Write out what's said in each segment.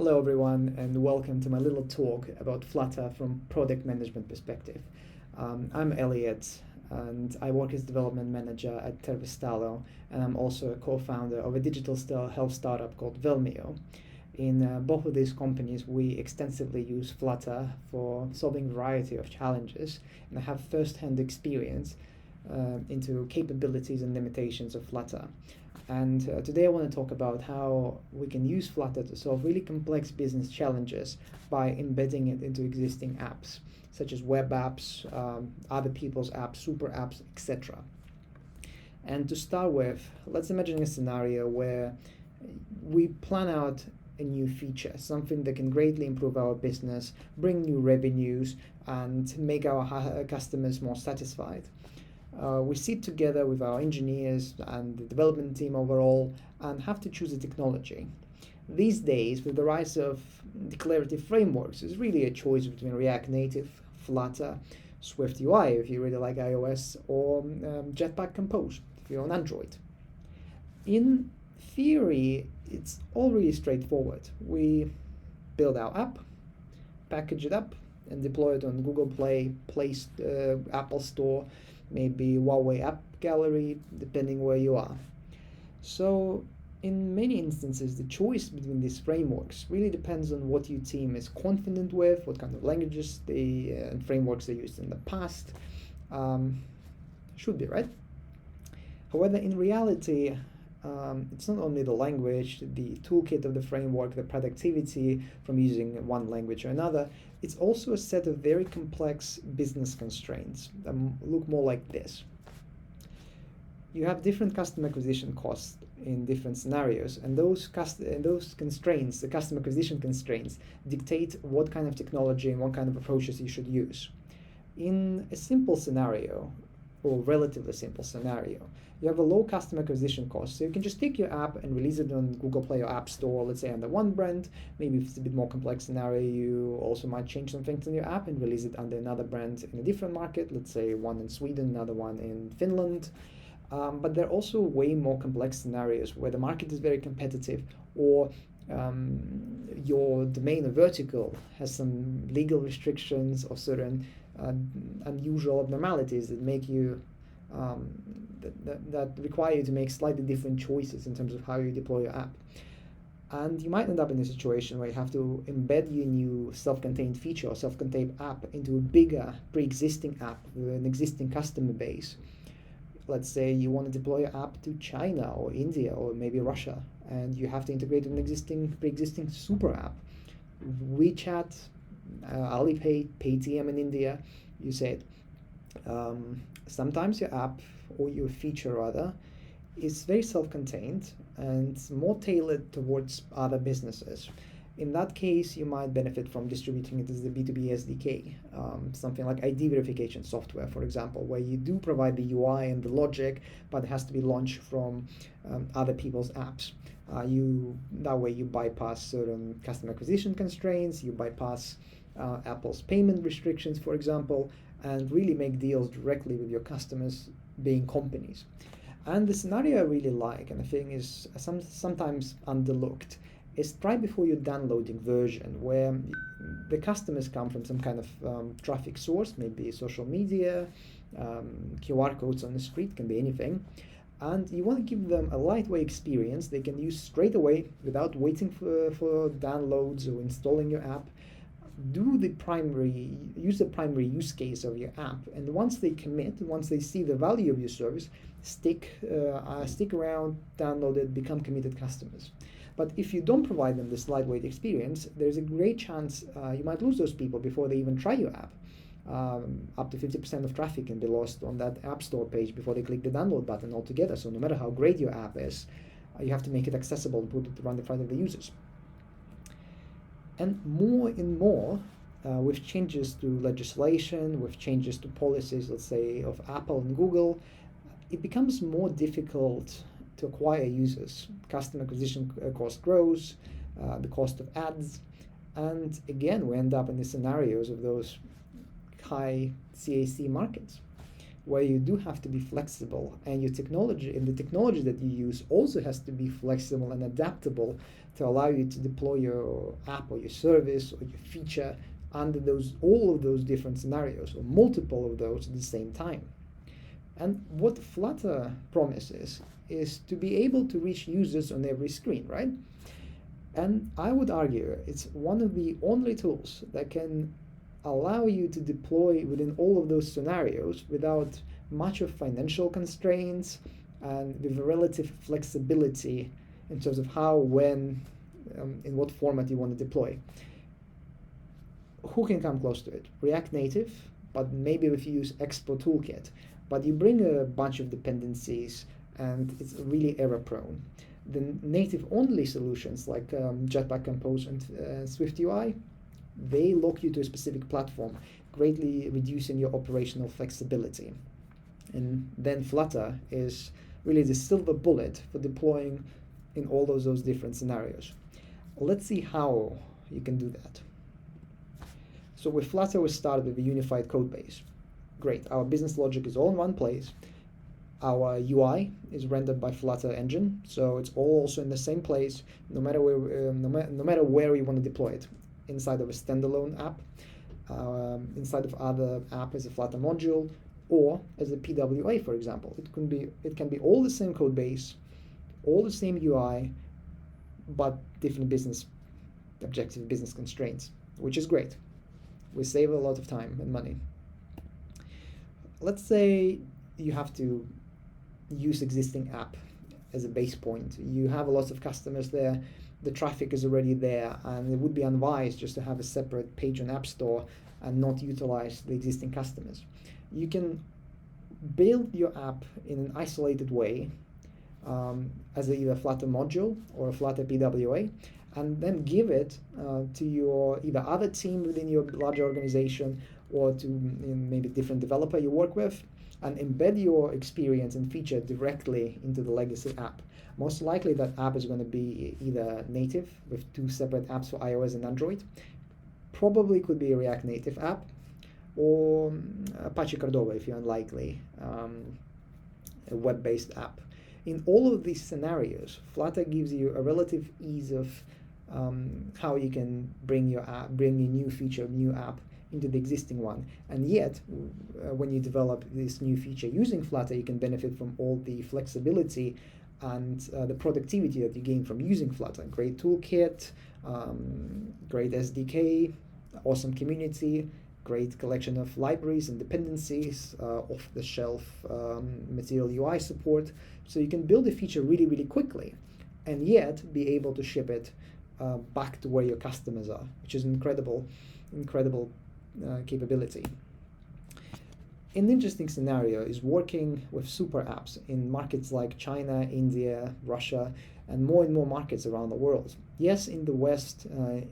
Hello everyone and welcome to my little talk about Flutter from product management perspective. I'm Elliot and I work as development manager at Terveystalo, and I'm also a co-founder of a digital health startup called Velmio. In both of these companies we extensively use Flutter for solving a variety of challenges, and I have first-hand experience into capabilities and limitations of Flutter. And today I want to talk about how we can use Flutter to solve really complex business challenges by embedding it into existing apps, such as web apps, other people's apps, super apps, etc. And to start with, let's imagine a scenario where we plan out a new feature, something that can greatly improve our business, bring new revenues, and make our customers more satisfied. We sit together with our engineers and the development team overall and have to choose a technology. These days, with the rise of declarative frameworks, it's really a choice between React Native, Flutter, Swift UI if you really like iOS, or Jetpack Compose if you're on Android. In theory, it's all really straightforward. We build our app, package it up, and deploy it on Google Play, Apple Store, maybe Huawei App Gallery, depending where you are. So in many instances, the choice between these frameworks really depends on what your team is confident with, what kind of languages and frameworks they used in the past. Should be, right? However, in reality, it's not only the language, the toolkit of the framework, the productivity from using one language or another. It's also a set of very complex business constraints that look more like this. You have different customer acquisition costs in different scenarios, and those constraints, the customer acquisition constraints, dictate what kind of technology and what kind of approaches you should use. In a simple scenario, or relatively simple scenario, you have a low customer acquisition cost, so you can just take your app and release it on Google Play or App Store, let's say under one brand. Maybe if it's a bit more complex scenario, you also might change some things in your app and release it under another brand in a different market, let's say one in Sweden, another one in Finland. But there are also way more complex scenarios where the market is very competitive, or your domain or vertical has some legal restrictions or certain unusual abnormalities that make you that require you to make slightly different choices in terms of how you deploy your app. And you might end up in a situation where you have to embed your new self-contained feature or self-contained app into a bigger pre-existing app with an existing customer base. Let's say you want to deploy your app to China or India or maybe Russia, and you have to integrate an pre-existing super app. WeChat, Alipay, Paytm in India, you said. Sometimes your app or your feature rather is very self-contained and more tailored towards other businesses. In that case, you might benefit from distributing it as the B2B SDK, something like ID verification software, for example, where you do provide the UI and the logic, but it has to be launched from other people's apps. That way you bypass certain customer acquisition constraints, you bypass Apple's payment restrictions, for example, and really make deals directly with your customers, being companies. And the scenario I really like, and I think is sometimes underlooked, is right before you're downloading version, where the customers come from some kind of traffic source, maybe social media, QR codes on the street, can be anything. And you want to give them a lightweight experience they can use straight away without waiting for downloads or installing your app. Use the primary use case of your app, and once they commit, once they see the value of your service, stick around, download it, become committed customers. But if you don't provide them this lightweight experience, there's a great chance you might lose those people before they even try your app. Up to 50% of traffic can be lost on that App Store page before they click the download button altogether. So no matter how great your app is, you have to make it accessible and put it right in front of the users. And more, with changes to legislation, with changes to policies, let's say, of Apple and Google, it becomes more difficult to acquire users. Customer acquisition cost grows, the cost of ads, and again, we end up in the scenarios of those high CAC markets. where you do have to be flexible, and your technology and the technology that you use also has to be flexible and adaptable to allow you to deploy your app or your service or your feature under all of those different scenarios, or multiple of those at the same time. And what Flutter promises is to be able to reach users on every screen, right? And I would argue it's one of the only tools that can allow you to deploy within all of those scenarios without much of financial constraints, and with relative flexibility in terms of how, when, in what format you want to deploy. Who can come close to it? React Native, but maybe if you use Expo Toolkit. But you bring a bunch of dependencies and it's really error prone. The native only solutions like Jetpack Compose and SwiftUI, they lock you to a specific platform, greatly reducing your operational flexibility. And then Flutter is really the silver bullet for deploying in all of those different scenarios. Let's see how you can do that. So with Flutter, we started with a unified code base. Great, our business logic is all in one place. Our UI is rendered by Flutter engine, so it's all also in the same place, no matter where you want to deploy it. Inside of a standalone app, inside of other app as a Flutter module, or as a PWA, for example. It can be all the same code base, all the same UI, but different business objective, business constraints, which is great. We save a lot of time and money. Let's say you have to use existing app as a base point. You have a lot of customers there, the traffic is already there, and it would be unwise just to have a separate page on App Store and not utilize the existing customers. You can build your app in an isolated way as either Flutter module or a Flutter PWA, and then give it to your either other team within your larger organization or to maybe different developer you work with, and embed your experience and feature directly into the legacy app. Most likely that app is going to be either native with 2 separate apps for iOS and Android. Probably could be a React Native app, or Apache Cordova if you're unlikely, a web-based app. In all of these scenarios, Flutter gives you a relative ease of how you can bring a new feature, new app into the existing one. And yet, when you develop this new feature using Flutter, you can benefit from all the flexibility and the productivity that you gain from using Flutter. Great toolkit, great SDK, awesome community, great collection of libraries and dependencies, off-the-shelf material UI support. So you can build a feature really, really quickly, and yet be able to ship it back to where your customers are, which is incredible capability. An interesting scenario is working with super apps in markets like China, India, Russia, and more markets around the world. Yes, in the West,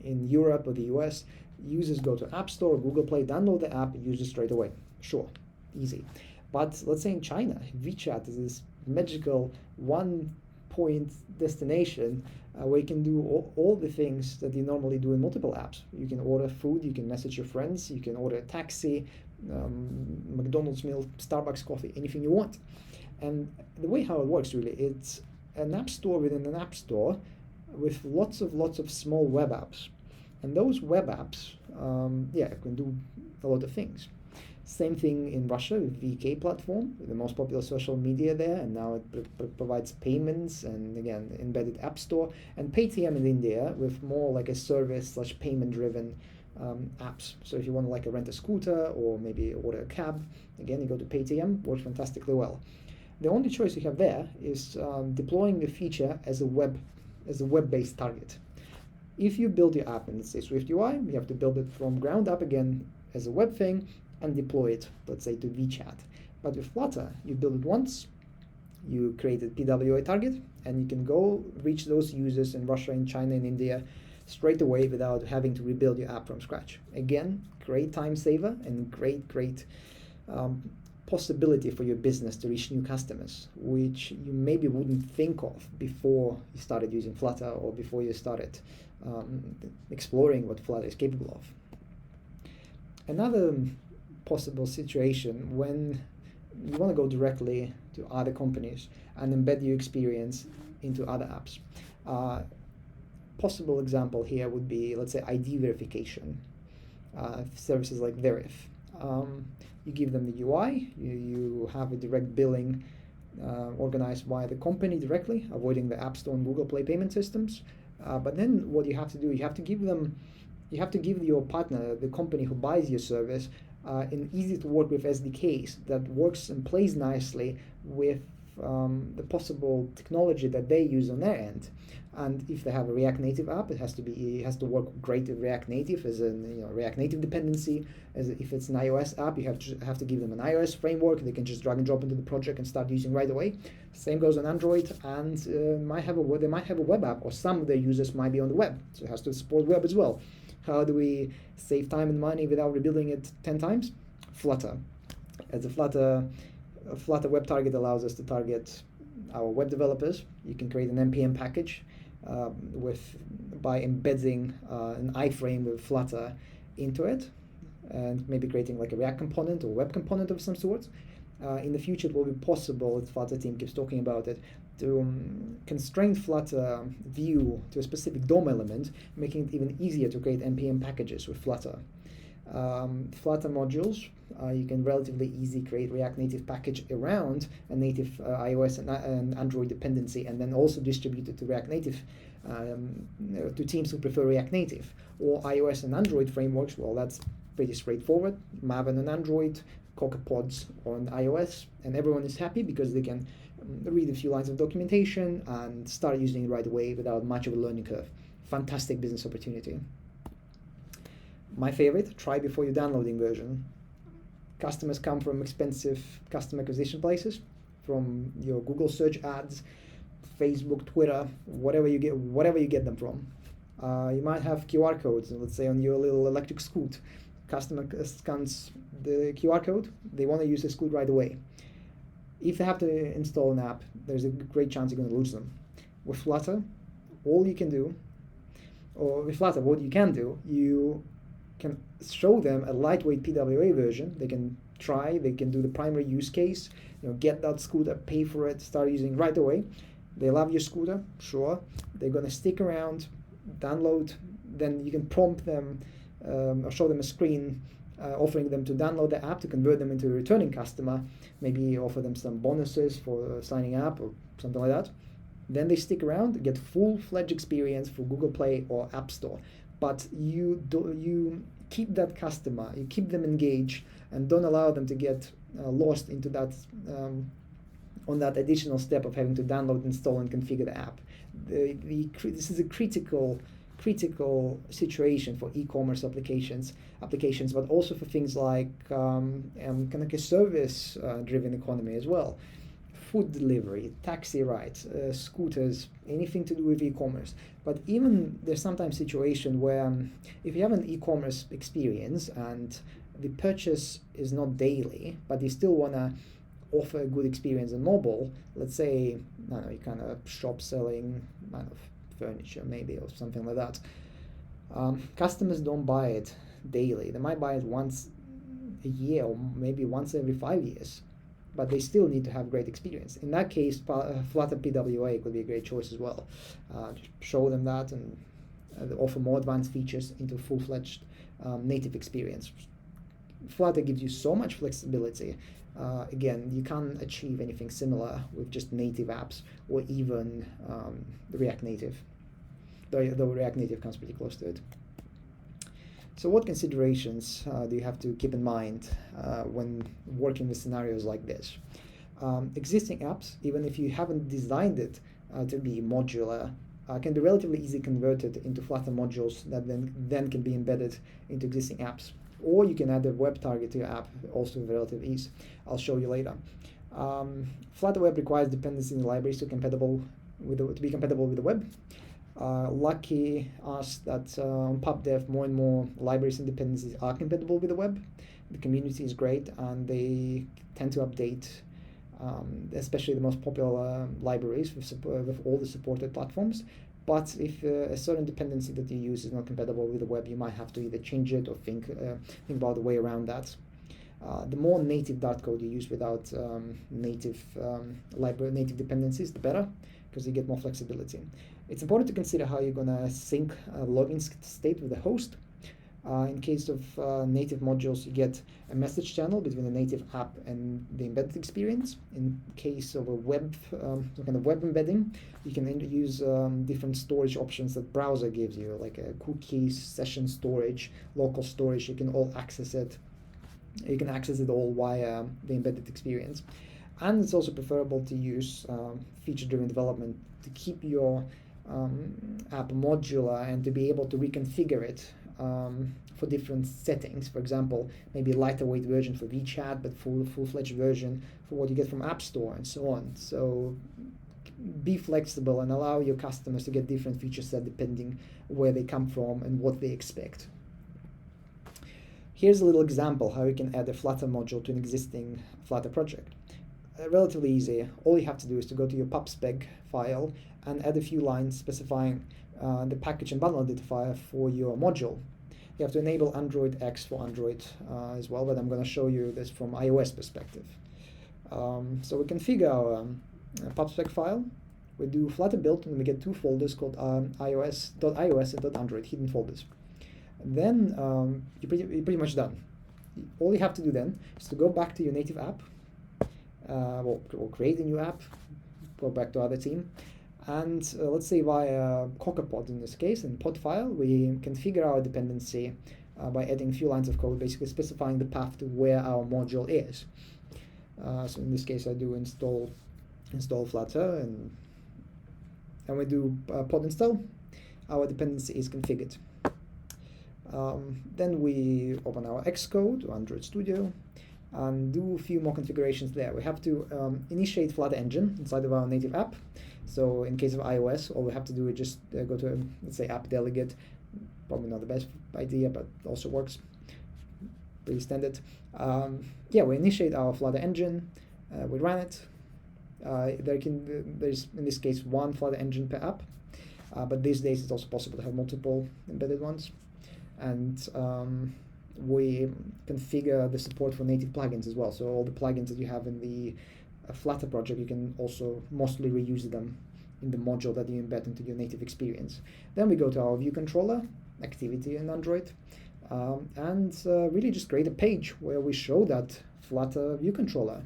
in Europe or the US, users go to App Store or Google Play, download the app, use it straight away. Sure, easy. But let's say in China, WeChat is this magical one-point destination where you can do all the things that you normally do in multiple apps. You can order food, you can message your friends, you can order a taxi, McDonald's meal, Starbucks coffee, anything you want. And the way how it works really, it's an app store within an app store with lots of small web apps. And those web apps, can do a lot of things. Same thing in Russia with VK platform, the most popular social media there, and now it provides payments and again embedded app store. And Paytm in India with more like a service / payment driven apps. So if you want to like rent a scooter or maybe order a cab, again you go to Paytm, works fantastically well. The only choice you have there is deploying the feature as a web-based target. If you build your app in, let's say, SwiftUI, you have to build it from ground up again as a web thing and deploy it, let's say, to WeChat. But with Flutter, you build it once, you create a PWA target, and you can go reach those users in Russia, in China, in India straight away without having to rebuild your app from scratch. Again, great time saver and great possibility for your business to reach new customers, which you maybe wouldn't think of before you started using Flutter or before you started exploring what Flutter is capable of. Another possible situation when you want to go directly to other companies and embed your experience into other apps. Possible example here would be, let's say, ID verification. Services like Verif. You give them the UI, you have a direct billing organized by the company directly, avoiding the App Store and Google Play payment systems. But then what you have to do, you have to give your partner, the company who buys your service, an easy to work with SDKs that works and plays nicely with the possible technology that they use on their end. And if they have a React Native app, it has to work great with React Native as a React Native dependency. As if it's an iOS app, you have to give them an iOS framework they can just drag and drop into the project and start using right away. Same goes on Android, and they might have a web app, or some of their users might be on the web, so it has to support web as well. How do we save time and money without rebuilding it 10 times? Flutter. As a Flutter web target allows us to target our web developers. You can create an npm package by embedding an iframe with Flutter into it, and maybe creating like a React component or web component of some sort. In the future, it will be possible, the Flutter team keeps talking about it, to constrain Flutter view to a specific DOM element, making it even easier to create npm packages with Flutter. Flutter modules, you can relatively easily create React Native package around a native iOS and Android dependency, and then also distribute it to React Native, to teams who prefer React Native. Or iOS and Android frameworks, well, that's pretty straightforward. Maven on Android, CocoaPods on iOS, and everyone is happy because they can read a few lines of documentation and start using it right away without much of a learning curve. Fantastic business opportunity. My favorite, try before you're downloading version. Customers come from expensive customer acquisition places, from your Google search ads, Facebook, Twitter, whatever you get them from. You might have QR codes, let's say on your little electric scoot. Customer scans the QR code, they want to use the scoot right away. If they have to install an app, there's a great chance you're going to lose them. With Flutter, what you can do, you can show them a lightweight PWA version. They can do the primary use case, get that scooter, pay for it, start using right away. They love your scooter, sure. They're going to stick around, download, then you can prompt them or show them a screen offering them to download the app to convert them into a returning customer, maybe offer them some bonuses for signing up or something like that. Then they stick around, get full-fledged experience for Google Play or App Store. But you keep that customer, you keep them engaged, and don't allow them to get lost into that on that additional step of having to download, install, and configure the app. This is a critical situation for e-commerce applications, but also for things like kind of a service-driven economy as well. Food delivery, taxi rides, scooters, anything to do with e-commerce. But even there's sometimes situation where if you have an e-commerce experience and the purchase is not daily, but you still want to offer a good experience on mobile, let's say, I don't know, you kind of shop selling, I don't know, furniture maybe or something like that. Customers don't buy it daily. They might buy it once a year or maybe once every 5 years. But they still need to have great experience. In that case, Flutter PWA could be a great choice as well. Just show them that and offer more advanced features into full-fledged native experience. Flutter gives you so much flexibility. Again, you can't achieve anything similar with just native apps or even React Native, though React Native comes pretty close to it. So what considerations do you have to keep in mind when working with scenarios like this? Existing apps, even if you haven't designed it to be modular, can be relatively easily converted into Flutter modules that then can be embedded into existing apps. Or you can add a web target to your app, also with relative ease. I'll show you later. Flutter Web requires dependencies in libraries to be compatible with the web. Lucky us that on PubDev more and more libraries and dependencies are compatible with the web. The community is great and they tend to update, especially the most popular libraries with all the supported platforms. But if a certain dependency that you use is not compatible with the web, you might have to either change it or think about the way around that. The more native Dart code you use without native library, native dependencies, the better, because you get more flexibility. It's important to consider how you're gonna sync login state with the host. In case of native modules, you get a message channel between the native app and the embedded experience. In case of a web, some kind of web embedding, you can use different storage options that browser gives you, like a cookies, session storage, local storage. You can all access it. You can access it all via the embedded experience. And it's also preferable to use feature-driven development to keep your app modular and to be able to reconfigure it for different settings. For example, maybe a lighter weight version for WeChat, but full-fledged version for what you get from App Store and so on. So be flexible and allow your customers to get different feature set depending where they come from and what they expect. Here's a little example how you can add a Flutter module to an existing Flutter project. Relatively easy. All you have to do is to go to your pubspec file and add a few lines specifying the package and bundle identifier for your module. You have to enable Android X for Android as well, but I'm going to show you this from iOS perspective. So we configure our pubspec file. We do Flutter build, and we get two folders called iOS and .android, hidden folders. And then you're pretty much done. All you have to do then is to go back to your native app, or create a new app, go back to other team, and let's say via CockerPod in this case, in pod file, we configure our dependency by adding a few lines of code, basically specifying the path to where our module is. So in this case, I do install Flutter, and we do pod install. Our dependency is configured. Then we open our Xcode or Android Studio and do a few more configurations there. We have to initiate Flutter engine inside of our native app. So in case of iOS, all we have to do is just go to, let's say, app delegate. Probably not the best idea, but also works. Pretty standard. We initiate our Flutter engine. We run it. There's in this case one Flutter engine per app, but these days it's also possible to have multiple embedded ones. And we configure the support for native plugins as well. So all the plugins that you have in the Flutter project, you can also mostly reuse them in the module that you embed into your native experience. Then we go to our view controller, activity in Android, and really just create a page where we show that Flutter view controller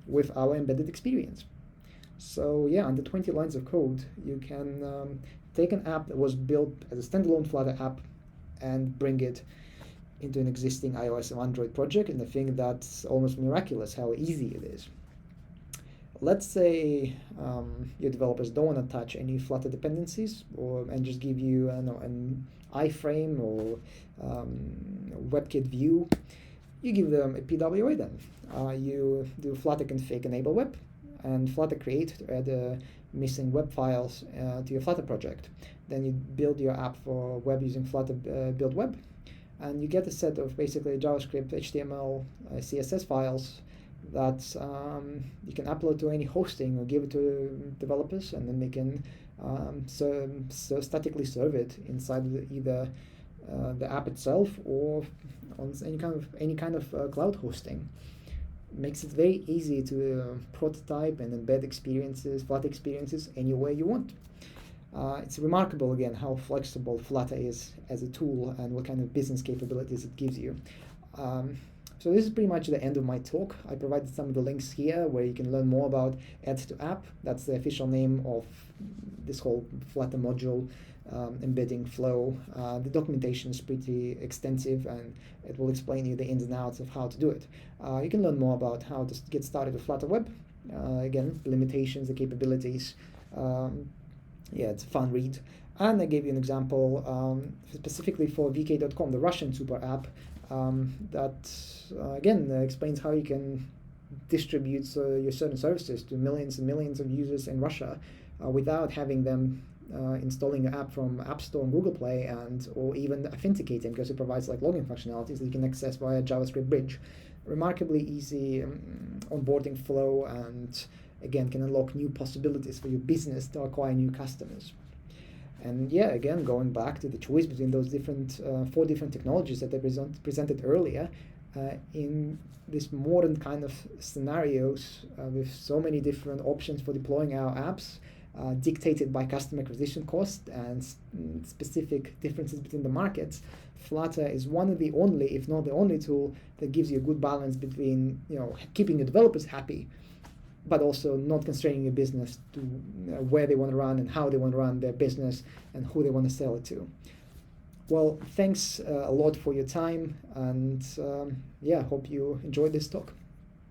with our embedded experience. So yeah, under 20 lines of code, you can take an app that was built as a standalone Flutter app and bring it into an existing iOS or Android project, and I think that's almost miraculous how easy it is. Let's say your developers don't want to touch any Flutter dependencies and just give you an iframe or WebKit view. You give them a PWA then. You do Flutter config enable web and Flutter create to add missing web files to your Flutter project. Then you build your app for web using Flutter build web, and you get a set of basically JavaScript, HTML, CSS files that you can upload to any hosting or give it to developers, and then they can statically serve it inside either the app itself or on any kind of cloud hosting. Makes it very easy to prototype and embed experiences, Flutter experiences, anywhere you want. It's remarkable, again, how flexible Flutter is as a tool and what kind of business capabilities it gives you. So this is pretty much the end of my talk. I provided some of the links here where you can learn more about Add to App. That's the official name of this whole Flutter module embedding flow. The documentation is pretty extensive, and it will explain you the ins and outs of how to do it. You can learn more about how to get started with Flutter Web. Again, the limitations, the capabilities. It's a fun read. And I gave you an example specifically for vk.com, the Russian super app, that again explains how you can distribute your certain services to millions and millions of users in Russia without having them installing your app from App Store and Google Play, or even authenticating, because it provides like login functionalities that you can access via JavaScript bridge. Remarkably easy onboarding flow, and again can unlock new possibilities for your business to acquire new customers. And again, going back to the choice between those different 4 different technologies that I presented earlier, in this modern kind of scenarios with so many different options for deploying our apps, dictated by customer acquisition cost and specific differences between the markets, Flutter is one of the only, if not the only tool that gives you a good balance between keeping your developers happy, but also not constraining your business to where they want to run and how they want to run their business and who they want to sell it to. Well, thanks a lot for your time, and hope you enjoyed this talk.